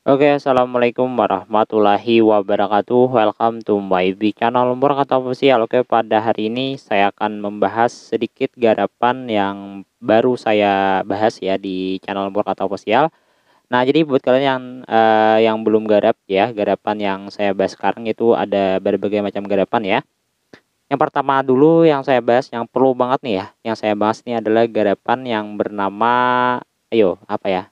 Oke, assalamualaikum warahmatullahi wabarakatuh. Welcome to my channel Lumber Kata Official. Oke, pada hari ini saya akan membahas sedikit garapan yang baru saya bahas ya di channel Lumber Kata Official. Nah, jadi buat kalian yang belum garap ya, garapan yang saya bahas sekarang itu ada berbagai macam garapan ya. Yang pertama dulu yang saya bahas yang perlu banget nih ya, yang saya bahas ini adalah garapan yang bernama, ayo apa ya?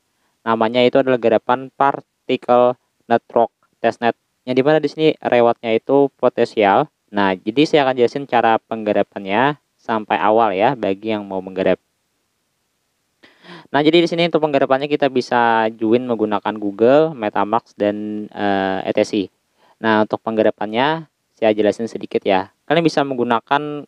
Namanya itu adalah garapan partikel netrok testnet. Yang dimana di sini rewatnya itu potensial. Nah, jadi saya akan jelasin cara penggarapannya sampai awal ya bagi yang mau menggarap. Nah, jadi di sini untuk penggarapannya kita bisa join menggunakan Google, MetaMask dan ETC. Nah, untuk penggarapannya saya jelasin sedikit ya. Kalian bisa menggunakan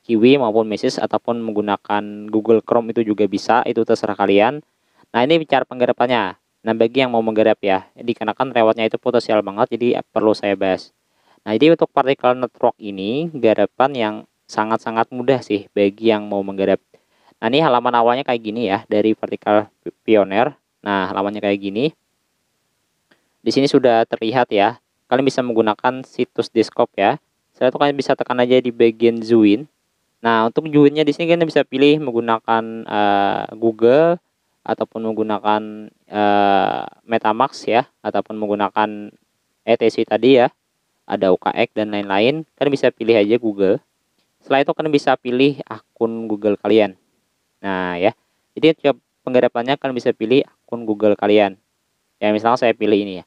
Kiwi maupun Mesis ataupun menggunakan Google Chrome itu juga bisa, itu terserah kalian. Nah, ini bicara penggarapannya. Nah, bagi yang mau menggarap ya, dikarenakan rewatnya itu potensial banget, jadi perlu saya bahas. Nah, jadi untuk partikel network ini garapan yang sangat-sangat mudah sih bagi yang mau menggarap. Nah, ini halaman awalnya kayak gini ya dari Vertical Pioneer. Nah, halamannya kayak gini. Di sini sudah terlihat ya. Kalian bisa menggunakan situs Desktop ya. Setelah itu kalian bisa tekan aja di bagian join. Nah, untuk joinnya di sini kalian bisa pilih menggunakan Google ataupun menggunakan MetaMask ya, ataupun menggunakan ETC tadi ya. Ada UKX dan lain-lain. Kalian bisa pilih aja Google. Setelah itu kalian bisa pilih akun Google kalian. Nah ya, jadi tiap penggarapannya kalian bisa pilih akun Google kalian. Ya misalnya saya pilih ini ya.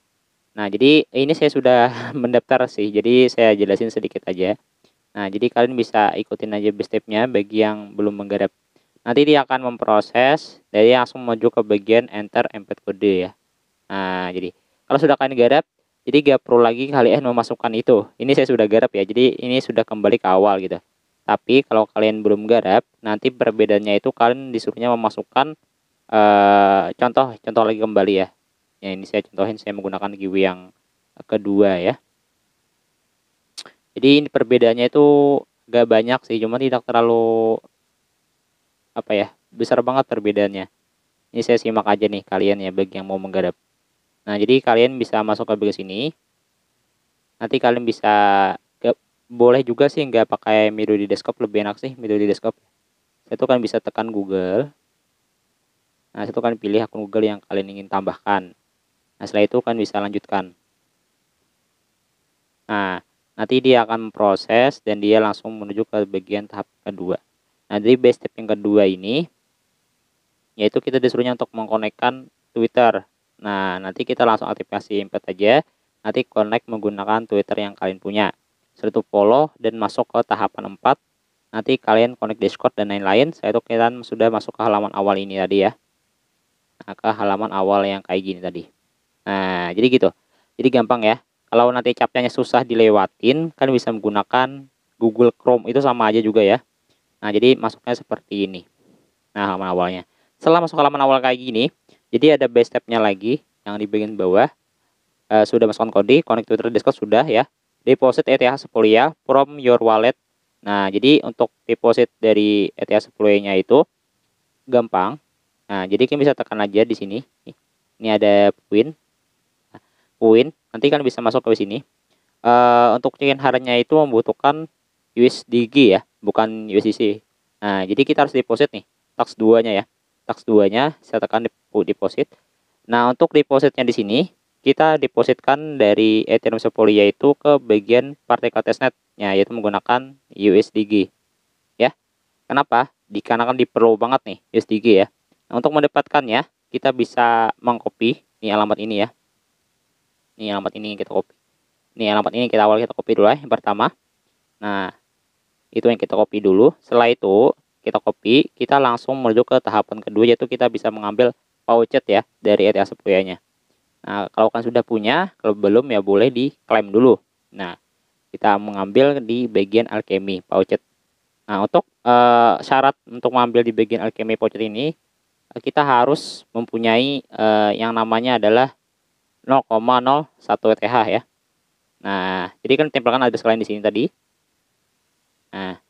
Nah jadi ini saya sudah mendaftar sih, jadi saya jelasin sedikit aja. Nah jadi kalian bisa ikutin aja stepnya bagi yang belum menggarap. Nanti dia akan memproses, dari langsung maju ke bagian enter embed kode ya. Nah jadi kalau sudah kalian garap, jadi gak perlu lagi kalian memasukkan itu. Ini saya sudah garap ya, jadi ini sudah kembali ke awal gitu. Tapi kalau kalian belum garap, nanti perbedaannya itu kalian disuruhnya memasukkan contoh lagi kembali ya. Ya ini saya contohin, saya menggunakan Kiwi yang kedua ya. Jadi ini perbedaannya itu gak banyak sih, cuma tidak terlalu apa ya, besar banget perbedaannya. Ini saya simak aja nih kalian ya bagi yang mau menggarap. Nah, jadi kalian bisa masuk ke bagian sini. Nanti kalian bisa boleh juga sih nggak pakai Midori Desktop, lebih enak sih Midori Desktop. Itu kan bisa tekan Google. Nah, itu kan pilih akun Google yang kalian ingin tambahkan. Nah, setelah itu kan bisa lanjutkan. Nah, nanti dia akan memproses dan dia langsung menuju ke bagian tahap kedua. Nah, dari base step yang kedua ini, yaitu kita disuruhnya untuk mengkonekkan Twitter. Nah, nanti kita langsung aktifasi embed aja. Nanti connect menggunakan Twitter yang kalian punya. Setelah itu follow dan masuk ke tahapan 4. Nanti kalian connect Discord dan lain-lain. Setelah itu kalian sudah masuk ke halaman awal ini tadi ya. Nah, ke halaman awal yang kayak gini tadi. Nah, jadi gitu. Jadi gampang ya. Kalau nanti captchanya susah dilewatin, kan bisa menggunakan Google Chrome, itu sama aja juga ya. Nah, jadi masuknya seperti ini. Nah, halaman awalnya. Setelah masuk halaman awal kayak gini, jadi ada base step-nya lagi yang di bagian bawah. Sudah masukkan kode, connect Twitter Discord sudah ya. Deposit ETH 10 ya from your wallet. Nah, jadi untuk deposit dari ETH 10-nya itu gampang. Nah, jadi kalian bisa tekan aja di sini. Ini ada Puin. Nanti kan bisa masuk ke sini. Untuk check-in harinya itu membutuhkan USDG ya, bukan USDC. Nah, jadi kita harus deposit nih, tax 2-nya ya. Tax 2-nya saya tekan deposit. Nah, untuk depositnya di sini kita depositkan dari Ethereum Sepolia itu ke bagian partikel testnet-nya, yaitu menggunakan USDG. Ya. Kenapa? Dikarenakan diperlu banget nih USDG ya. Nah, untuk mendapatkannya kita bisa mengcopy ini alamat ini ya. Ini alamat ini kita copy. Ini alamat ini kita copy dulu ya yang pertama. Nah, itu yang kita copy dulu. Setelah itu kita copy, kita langsung menuju ke tahapan kedua, yaitu kita bisa mengambil pouchet ya dari ETH Sepolia-nya. Nah, kalau kan sudah punya, kalau belum ya boleh diklaim dulu. Nah, kita mengambil di bagian alchemy pouchet. Nah, untuk syarat untuk mengambil di bagian alchemy pouchet ini, kita harus mempunyai yang namanya adalah 0,01 ETH ya. Nah, jadi kan tempelkan ada sekalian di sini tadi. Nah,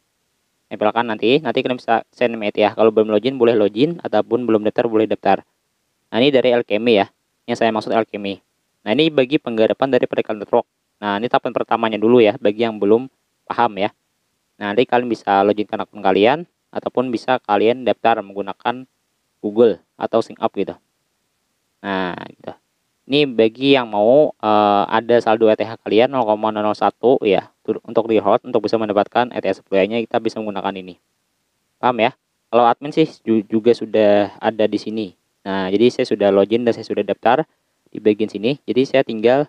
tempelkan nanti kalian bisa send ETH ya. Kalau belum login boleh login, ataupun belum daftar boleh daftar. Nah, ini dari alchemy ya. Yang saya maksud Alchemy. Nah, ini bagi penggarapan dari Particle Network. Nah, ini tahapan pertamanya dulu ya, bagi yang belum paham ya. Nah, nanti kalian bisa loginkan akun kalian, ataupun bisa kalian daftar menggunakan Google atau SyncUp gitu. Nah, gitu. Ini bagi yang mau ada saldo ETH kalian 0,001 ya, untuk di hold untuk bisa mendapatkan ETH 10-nya kita bisa menggunakan ini. Paham ya? Kalau admin sih juga sudah ada di sini. Nah, jadi saya sudah login dan saya sudah daftar di bagian sini. Jadi saya tinggal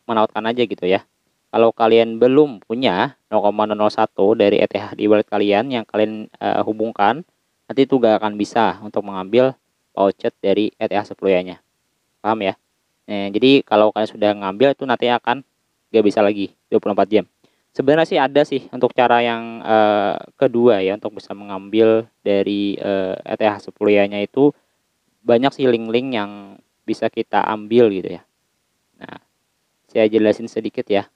menautkan aja gitu ya. Kalau kalian belum punya 0,001 dari ETH di wallet kalian yang kalian hubungkan, nanti itu gak akan bisa untuk mengambil pouchet dari ETH 10-nya. Paham ya? Nah, jadi kalau kalian sudah ngambil itu nanti akan gak bisa lagi 24 jam. Sebenarnya sih ada sih untuk cara yang kedua ya, untuk bisa mengambil dari ETH 10-nya itu banyak sih link-link yang bisa kita ambil gitu ya. Nah, saya jelasin sedikit ya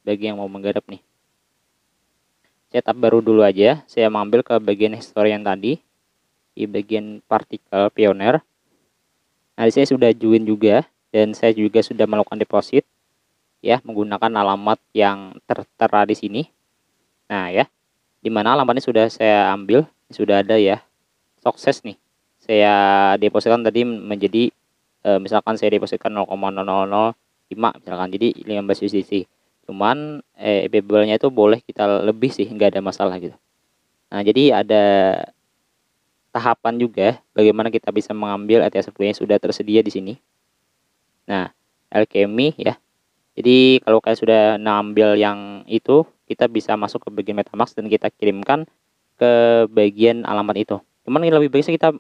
bagi yang mau menggarap nih. Saya tab baru dulu aja, saya mengambil ke bagian historian tadi di bagian partikel pioneer. Nah, di sini sudah join juga dan saya juga sudah melakukan deposit ya menggunakan alamat yang tertera di sini. Nah, ya. Di mana alamatnya sudah saya ambil, sudah ada ya. Sukses nih. Saya depositkan tadi menjadi misalkan saya depositkan 0,0005 misalkan, jadi 15 USDT. Cuman available-nya itu boleh kita lebih sih, nggak ada masalah gitu. Nah, jadi ada tahapan juga bagaimana kita bisa mengambil ETH 10 yang sudah tersedia di sini. Nah, Alchemy ya. Jadi kalau kalian sudah ngambil yang itu, kita bisa masuk ke bagian MetaMask dan kita kirimkan ke bagian alamat itu. Cuman lebih baik kita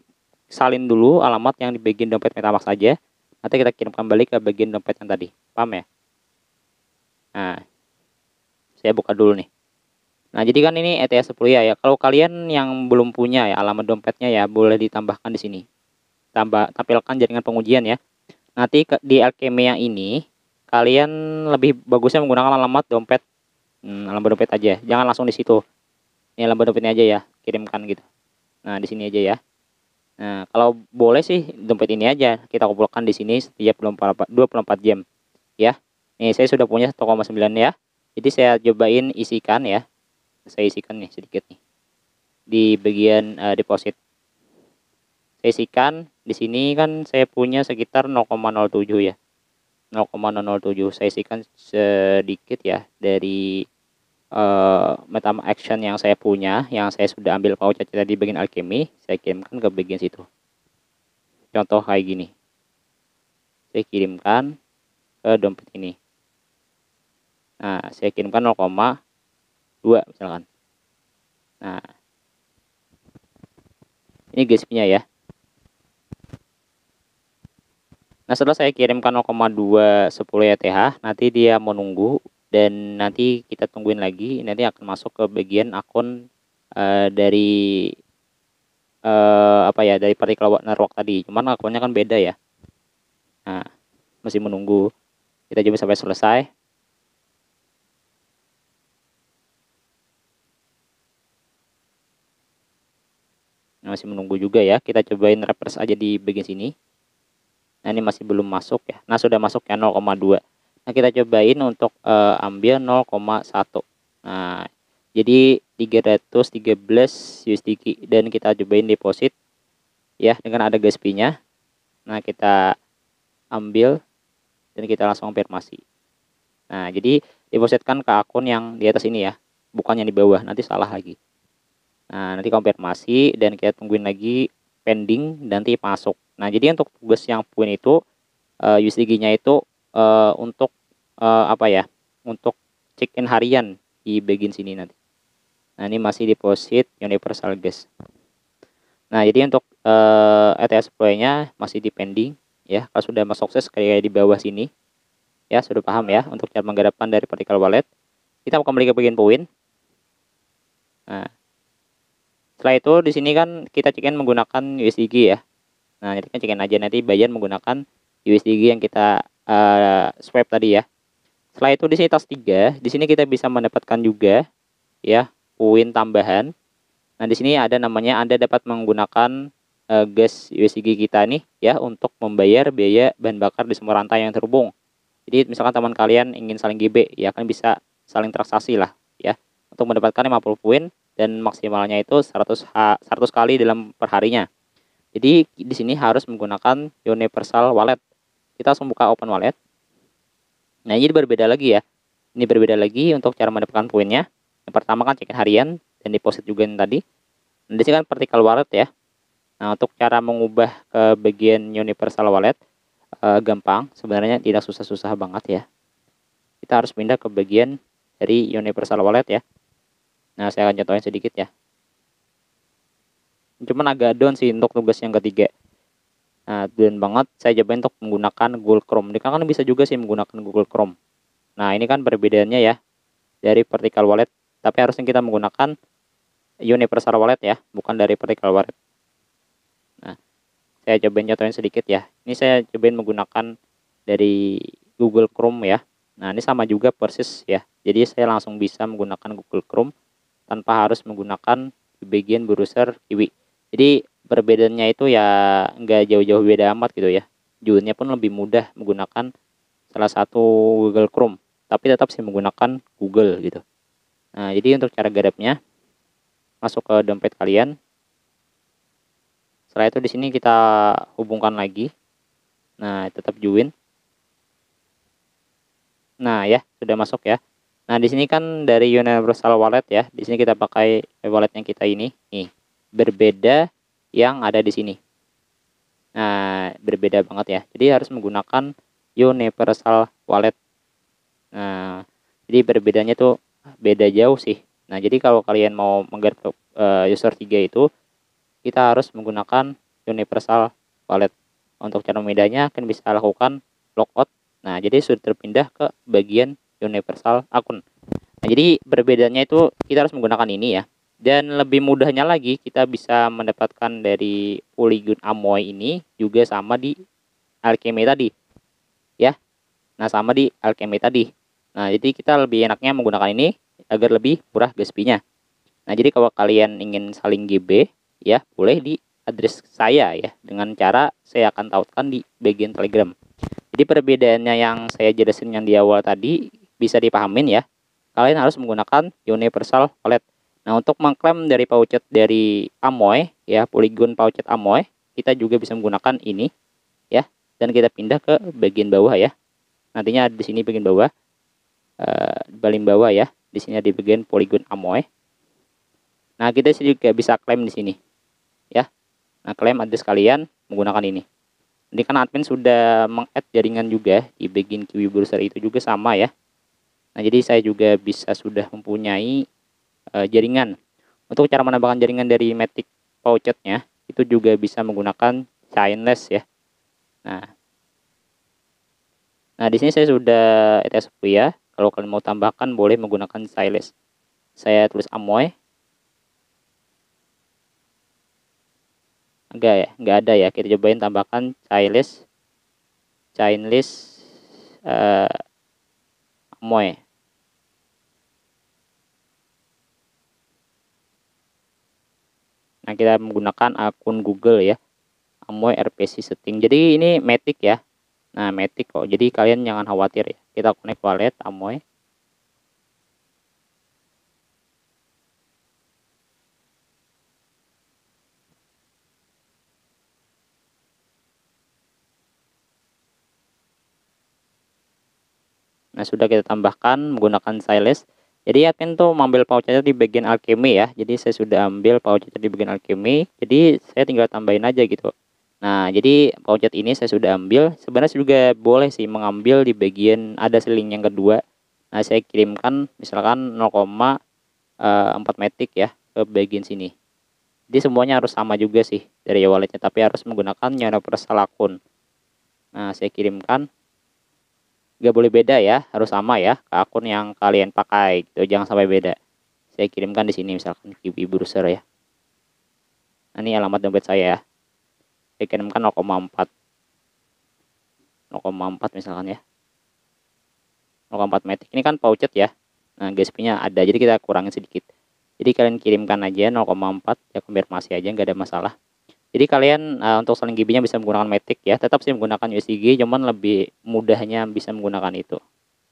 salin dulu alamat yang di bagian dompet MetaMask aja. Nanti kita kirimkan balik ke bagian dompet yang tadi. Paham ya? Nah, saya buka dulu nih. Nah, jadi kan ini ETH 10 ya. Kalau kalian yang belum punya ya alamat dompetnya ya, boleh ditambahkan di sini. Tampilkan jaringan pengujian ya. Nanti di Alchemy yang ini kalian lebih bagusnya menggunakan alamat dompet. Alamat dompet aja. Jangan langsung di situ. Ini alamat dompetnya aja ya, kirimkan gitu. Nah, di sini aja ya. Nah, kalau boleh sih dompet ini aja kita kumpulkan di sini setiap 24 jam ya. Nih, saya sudah punya 1,9 ya. Jadi saya cobain isikan ya. Saya isikan nih sedikit nih di bagian deposit. Saya isikan di sini kan saya punya sekitar 0,07 ya. 0,007 saya isikan sedikit ya dari MetaMask action yang saya punya, yang saya sudah ambil pouch tadi di bagian Alchemy, saya kirimkan ke bagian situ. Contoh kayak gini. Saya kirimkan ke dompet ini. Nah, saya kirimkan 0,2 misalkan. Nah, ini GSP-nya ya. Nah, setelah saya kirimkan 0,210 ETH, nanti dia menunggu dan nanti kita tungguin lagi, nanti akan masuk ke bagian akun dari apa ya, dari Particle Network tadi. Cuman akunnya kan beda ya. Nah, masih menunggu. Kita coba sampai selesai. Nah, masih menunggu juga ya. Kita cobain refresh aja di bagian sini. Nah, ini masih belum masuk ya. Nah, sudah masuk ya 0,2. Nah, kita cobain untuk ambil 0,1. Nah, jadi 313 USDT dan kita cobain deposit ya dengan ada gas fee-nya. Nah, kita ambil dan kita langsung konfirmasi. Nah, jadi depositkan ke akun yang di atas ini ya, bukan yang di bawah, nanti salah lagi. Nah, nanti konfirmasi dan kita tungguin lagi pending dan nanti masuk. Nah, jadi untuk tugas yang poin itu USDG-nya itu untuk apa ya? Untuk check in harian di bagian sini nanti. Nah, ini masih deposit universal gas. Nah, jadi untuk ETH nya masih di pending ya. Kalau sudah masuk sukses kayak di bawah sini. Ya, sudah paham ya untuk cara menggarapkan dari Particle Wallet. Kita kembali ke bagian poin. Nah, setelah itu di sini kan kita check in menggunakan USDG ya. Nah, nanti kan check in aja, nanti bayar menggunakan USDG yang kita swipe tadi ya. Setelah itu di sini tas 3, di sini kita bisa mendapatkan juga ya poin tambahan. Nah, di sini ada namanya Anda dapat menggunakan gas USG kita nih ya untuk membayar biaya bahan bakar di semua rantai yang terhubung. Jadi misalkan teman kalian ingin saling GB ya kan bisa saling transaksi lah ya untuk mendapatkan 50 poin dan maksimalnya itu 100 kali dalam perharinya. Jadi di sini harus menggunakan universal wallet. Kita langsung buka open wallet. Nah, ini berbeda lagi ya. Ini berbeda lagi untuk cara mendapatkan poinnya. Yang pertama kan check-in harian dan deposit juga yang tadi. Nah, di sini kan vertical wallet ya. Nah, untuk cara mengubah ke bagian universal wallet gampang, sebenarnya tidak susah-susah banget ya. Kita harus pindah ke bagian dari universal wallet ya. Nah, saya akan contohin sedikit ya. Cuman agak down sih untuk tugas yang ketiga. Nah, down banget saya coba untuk menggunakan Google Chrome. Ini kan bisa juga sih menggunakan Google Chrome. Nah, ini kan perbedaannya ya dari vertical wallet, tapi harusnya kita menggunakan universal wallet ya, bukan dari vertical wallet. Nah, saya cobain contohin sedikit ya. Ini saya cobain menggunakan dari Google Chrome ya. Nah, ini sama juga persis ya. Jadi saya langsung bisa menggunakan Google Chrome tanpa harus menggunakan di bagian browser Kiwi. Jadi perbedaannya itu ya nggak jauh-jauh beda amat gitu ya. Junnya pun lebih mudah menggunakan salah satu Google Chrome, tapi tetap sih menggunakan Google gitu. Nah, jadi untuk cara garapnya masuk ke dompet kalian. Setelah itu di sini kita hubungkan lagi. Nah, tetap join. Nah, ya, sudah masuk ya. Nah, di sini kan dari Universal Wallet ya. Di sini kita pakai walletnya kita ini. Nih, berbeda yang ada di sini. Nah, berbeda banget ya. Jadi harus menggunakan Universal Wallet. Nah, jadi berbedanya tuh beda jauh sih. Nah, jadi kalau kalian mau menggarap user 3 itu, kita harus menggunakan Universal Wallet. Untuk cara memindahnya kan bisa lakukan logout. Nah, jadi sudah terpindah ke bagian universal akun. Nah, jadi perbedaannya itu kita harus menggunakan ini ya. Dan lebih mudahnya lagi kita bisa mendapatkan dari Polygon Amoy ini juga sama di Alchemy tadi. Ya. Nah, sama di Alchemy tadi. Nah, jadi kita lebih enaknya menggunakan ini agar lebih murah gas fee-nya. Nah, jadi kalau kalian ingin saling GB ya, boleh di address saya ya dengan cara saya akan tautkan di bagian Telegram. Jadi perbedaannya yang saya jelasin yang di awal tadi bisa dipahamin ya. Kalian harus menggunakan universal wallet. Nah, untuk mengklaim dari pouchet dari Amoy ya, Polygon pouchet Amoy, kita juga bisa menggunakan ini ya, dan kita pindah ke bagian bawah ya. Nantinya di sini bagian bawah, paling bawah ya. Di sini di bagian Polygon Amoy. Nah, kita juga bisa klaim di sini ya. Nah, klaim address kalian menggunakan ini. Ini kan admin sudah meng-add jaringan juga di bagian Kiwi Browser itu juga sama ya. Nah, jadi saya juga bisa sudah mempunyai jaringan. Untuk cara menambahkan jaringan dari Matic Pouchetnya itu juga bisa menggunakan chainless ya. Nah, di sini saya sudah ETS ya. Kalau kalian mau tambahkan boleh menggunakan chainless. Saya tulis Amoy. Enggak ya, enggak ada ya. Kita cobain tambahkan chainless Amoy. Nah, kita menggunakan akun Google ya. Amoy RPC setting. Jadi ini Matic ya. Nah, Matic kok. Jadi kalian jangan khawatir ya. Kita connect wallet Amoy. Nah, sudah kita tambahkan menggunakan chainless. Jadi admin tuh mengambil pouchnya di bagian Alchemy ya. Jadi saya sudah ambil pouchnya di bagian Alchemy. Jadi saya tinggal tambahin aja gitu. Nah, jadi pouchet ini saya sudah ambil. Sebenarnya juga boleh sih mengambil di bagian ada link yang kedua. Nah, saya kirimkan misalkan 0,4 Matic ya ke bagian sini. Jadi semuanya harus sama juga sih dari walletnya, tapi harus menggunakan universal akun. Nah, saya kirimkan. Gak boleh beda ya, harus sama ya ke akun yang kalian pakai gitu, jangan sampai beda. Saya kirimkan di sini misalkan Kiwi Browser ya. Nah, ini alamat dompet saya ya. Saya kirimkan 0,4 misalkan ya. 0,4 Matic ini kan pouchet ya. Nah, gas fee-nya ada, jadi kita kurangin sedikit. Jadi kalian kirimkan aja 0,4 ya, konfirmasi aja nggak ada masalah. Jadi kalian untuk saling GB-nya bisa menggunakan Matic ya, tetap sih menggunakan USDG, cuman lebih mudahnya bisa menggunakan itu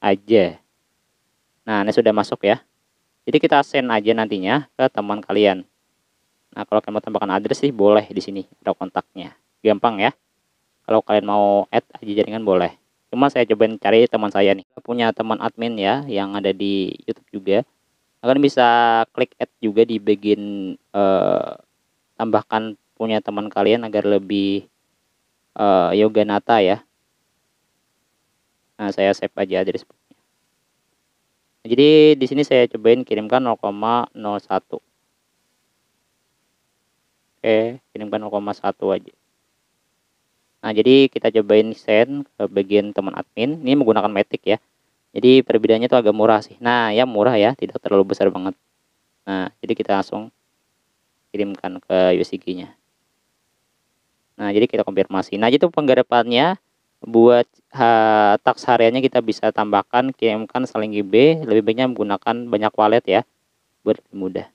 aja. Nah, ini sudah masuk ya. Jadi kita send aja nantinya ke teman kalian. Nah, kalau kalian mau tambahkan address sih boleh di sini, ada kontaknya. Gampang ya. Kalau kalian mau add aja jaringan boleh. Cuma saya cobain cari teman saya nih. Kita punya teman admin ya yang ada di YouTube juga. Kalian bisa klik add juga di bagian tambahkan punya teman kalian agar lebih Yoga Nata ya. Nah, saya save aja address. Jadi di sini saya cobain kirimkan 0,01. Oke, kirimkan 0,1 aja. Nah, jadi kita cobain send ke bagian teman admin. Ini menggunakan Matic ya. Jadi perbedaannya itu agak murah sih. Nah, ya murah ya, tidak terlalu besar banget. Nah, jadi kita langsung kirimkan ke USDG-nya. Nah, jadi kita konfirmasi. Nah, itu penggarapannya buat task hariannya kita bisa tambahkan, kirimkan, saling GB. Lebih baiknya menggunakan banyak wallet ya, buat lebih mudah.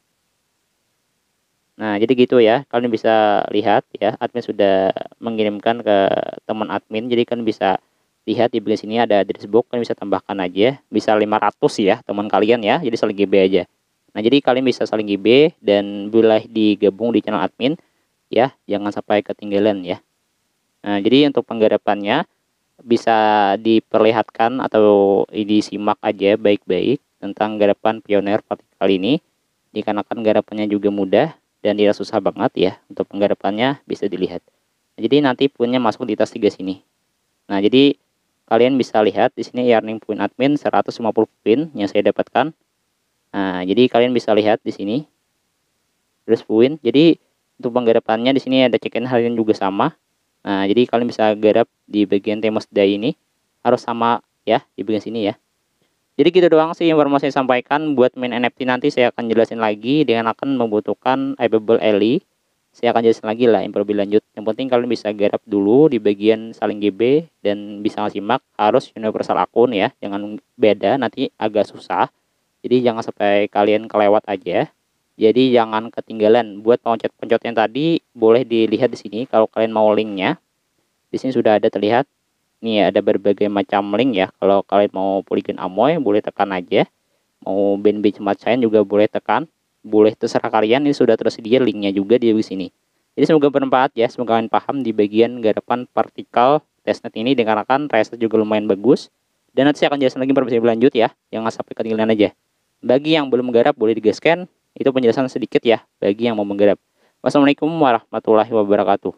Nah, jadi gitu ya. Kalian bisa lihat ya, admin sudah mengirimkan ke teman admin. Jadi kalian bisa lihat di bagian sini ada address box, kalian bisa tambahkan aja. Bisa 500 ya teman kalian ya. Jadi saling GB aja. Nah, jadi kalian bisa saling GB dan boleh digabung di channel admin ya. Jangan sampai ketinggalan ya. Nah, jadi untuk penggarapannya bisa diperlihatkan atau disimak aja baik-baik tentang garapan Pioneer Partikel ini. Dikarenakan garapannya juga mudah dan tidak susah banget ya, untuk penggarapannya bisa dilihat. Nah, jadi nanti punya masuk di tas 3 sini. Nah, jadi kalian bisa lihat di sini earning point admin 150 poin yang saya dapatkan. Nah, jadi kalian bisa lihat di sini terus poin. Jadi untuk penggarapannya di sini ada check-in harian juga sama. Nah, jadi kalian bisa garap di bagian Temos Day ini harus sama ya di bagian sini ya. Jadi gitu doang sih informasi saya sampaikan. Buat main NFT nanti saya akan jelasin lagi dengan akan membutuhkan Available Ally. Saya akan jelasin lagi lah info lebih lanjut. Yang penting kalian bisa garap dulu di bagian saling GB dan bisa simak, harus universal akun ya. Jangan beda, nanti agak susah. Jadi jangan sampai kalian kelewat aja. Jadi jangan ketinggalan. Buat pencet-pencet yang tadi boleh dilihat di sini kalau kalian mau linknya. Di sini sudah ada terlihat. Nih ada berbagai macam link ya. Kalau kalian mau Polygon Amoy boleh tekan aja. Mau BNB Smart Chain juga boleh tekan. Boleh terserah kalian, ini sudah tersedia linknya juga di sini. Jadi semoga bermanfaat ya. Semoga kalian paham di bagian garapan partikel testnet ini dikarenakan reset juga lumayan bagus. Dan nanti saya akan jelaskan lagi informasi berlanjut ya. Jangan sampai ketinggalan aja. Bagi yang belum menggarap boleh digaskan. Itu penjelasan sedikit ya bagi yang mau menggarap. Wassalamualaikum warahmatullahi wabarakatuh.